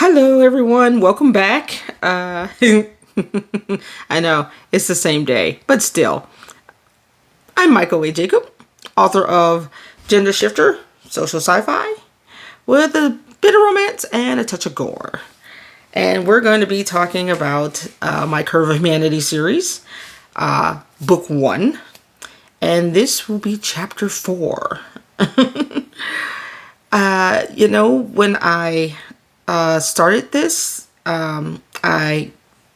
Hello, everyone. Welcome back. I know it's the same day, but still. I'm Michael A. Jacob, author of Gender Shifter, social sci-fi, with a bit of romance and a touch of gore. And we're going to be talking about my Curve of Humanity series, book 1. And this will be chapter 4. When I started this, I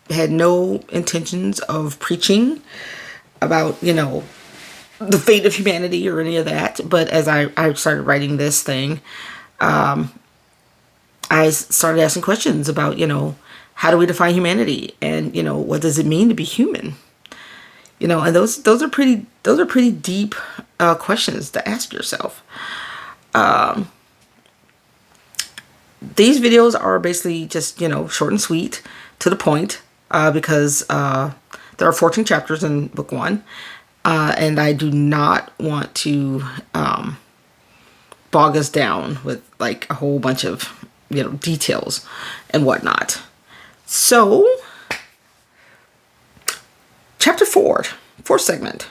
had no intentions of preaching about, the fate of humanity or any of that. But as I started writing this thing, I started asking questions about, how do we define humanity? And, what does it mean to be human? And those are pretty deep questions to ask yourself. These videos are basically just, short and sweet, to the point, because there are 14 chapters in book 1, and I do not want to bog us down with like a whole bunch of, details and whatnot. So, chapter 4, fourth segment,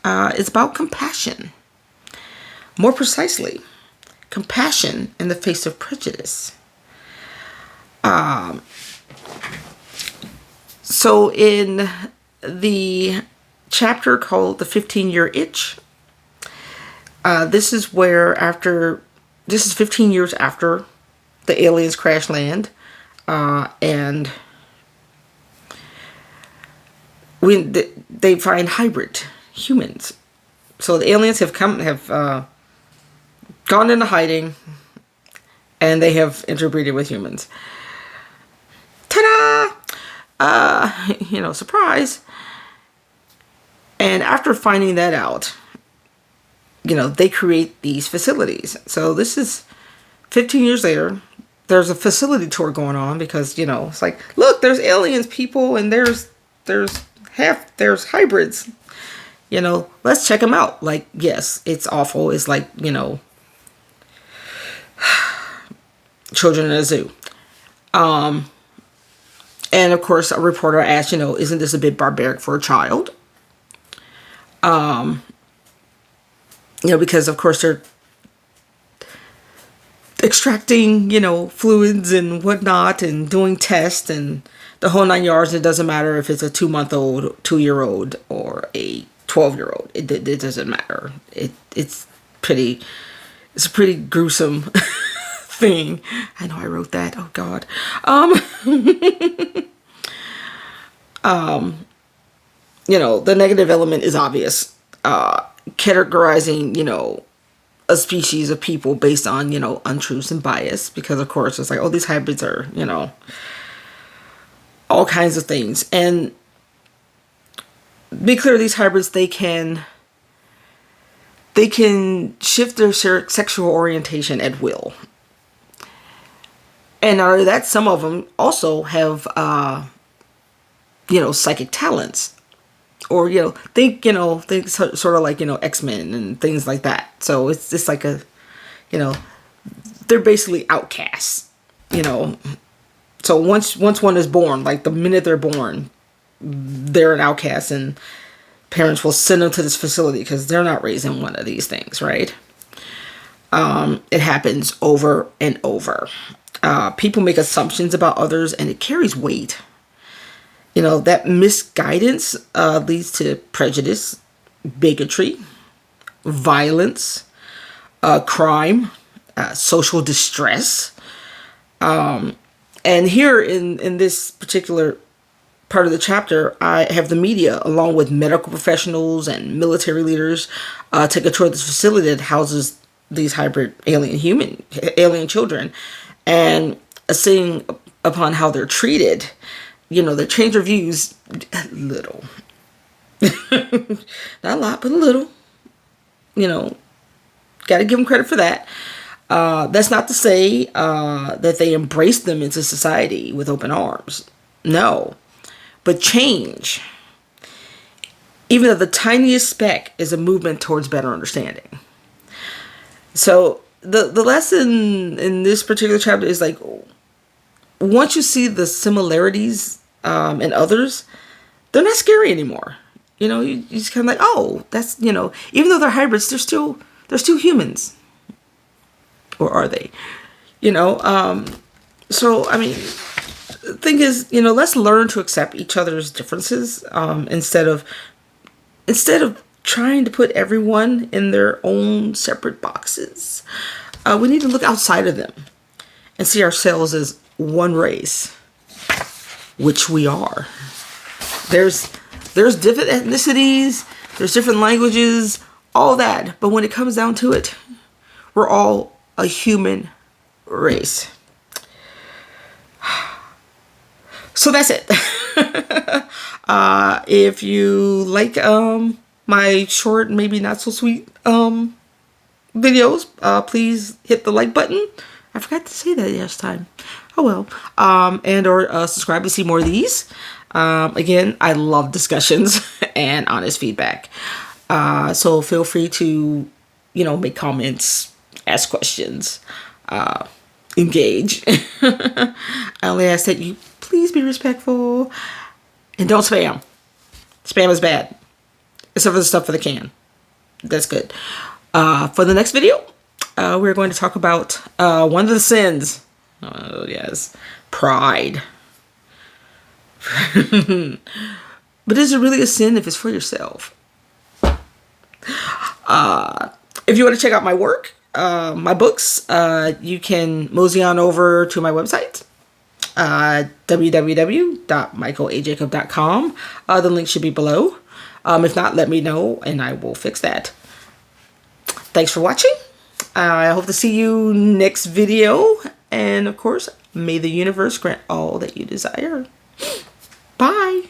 is about compassion. More precisely, compassion in the face of prejudice. So in the chapter called The 15-Year Itch, this is 15 years after the aliens crash land, and they find hybrid humans. So the aliens have gone into hiding, and they have interbreeded with humans. Ta-da! Surprise. And after finding that out, they create these facilities. So this is 15 years later. There's a facility tour going on because, it's like, look, there's aliens, people, and there's hybrids. Let's check them out. Like, yes, it's awful. It's like, children in a zoo. And of course, a reporter asked, isn't this a bit barbaric for a child? Because of course they're extracting, fluids and whatnot and doing tests and the whole 9 yards. It doesn't matter if it's a 2-month-old, 2-year-old, or a 12-year-old. It doesn't matter. It's a pretty gruesome thing. I know I wrote that. Oh God. The negative element is obvious. Categorizing, a species of people based on, untruths and bias, because of course it's like, oh, these hybrids are, all kinds of things. And be clear, these hybrids, they can shift their sexual orientation at will. And not only that, some of them also have, psychic talents. Or, think sort of like, X-Men and things like that. So it's just like they're basically outcasts, So once one is born, like the minute they're born, they're an outcast, and parents will send them to this facility because they're not raising one of these things, right? It happens over and over. People make assumptions about others, and it carries weight. That misguidance leads to prejudice, bigotry, violence, crime, social distress. And here in this particular part of the chapter, I have the media, along with medical professionals and military leaders, take a tour of this facility that houses these hybrid alien children, and seeing upon how they're treated. They change their views a little. Not a lot, but a little. Got to give them credit for that. That's not to say that they embrace them into society with open arms. No. But change, even though the tiniest speck, is a movement towards better understanding. So the lesson in this particular chapter is like, once you see the similarities in others, they're not scary anymore. You just kind of like, oh, that's, even though they're hybrids, they're still humans. Or are they? So, I mean, the thing is, let's learn to accept each other's differences instead of trying to put everyone in their own separate boxes. We need to look outside of them and see ourselves as one race, which we are. There's different ethnicities, there's different languages, all that. But when it comes down to it, we're all a human race. So that's it. If you like my short, maybe not so sweet videos, please hit the like button. I forgot to say that last time. Oh well. And or subscribe to see more of these. Again, I love discussions and honest feedback. So feel free to, make comments, ask questions, engage. I only ask that you please be respectful and don't spam. Spam is bad. Except for the stuff for the can. That's good. For the next video, we're going to talk about one of the sins. Oh, yes. Pride. But is it really a sin if it's for yourself? If you want to check out my work, my books, you can mosey on over to my website, www.michaelajacob.com. The link should be below. If not, let me know and I will fix that. Thanks for watching. I hope to see you next video. And of course, may the universe grant all that you desire. Bye.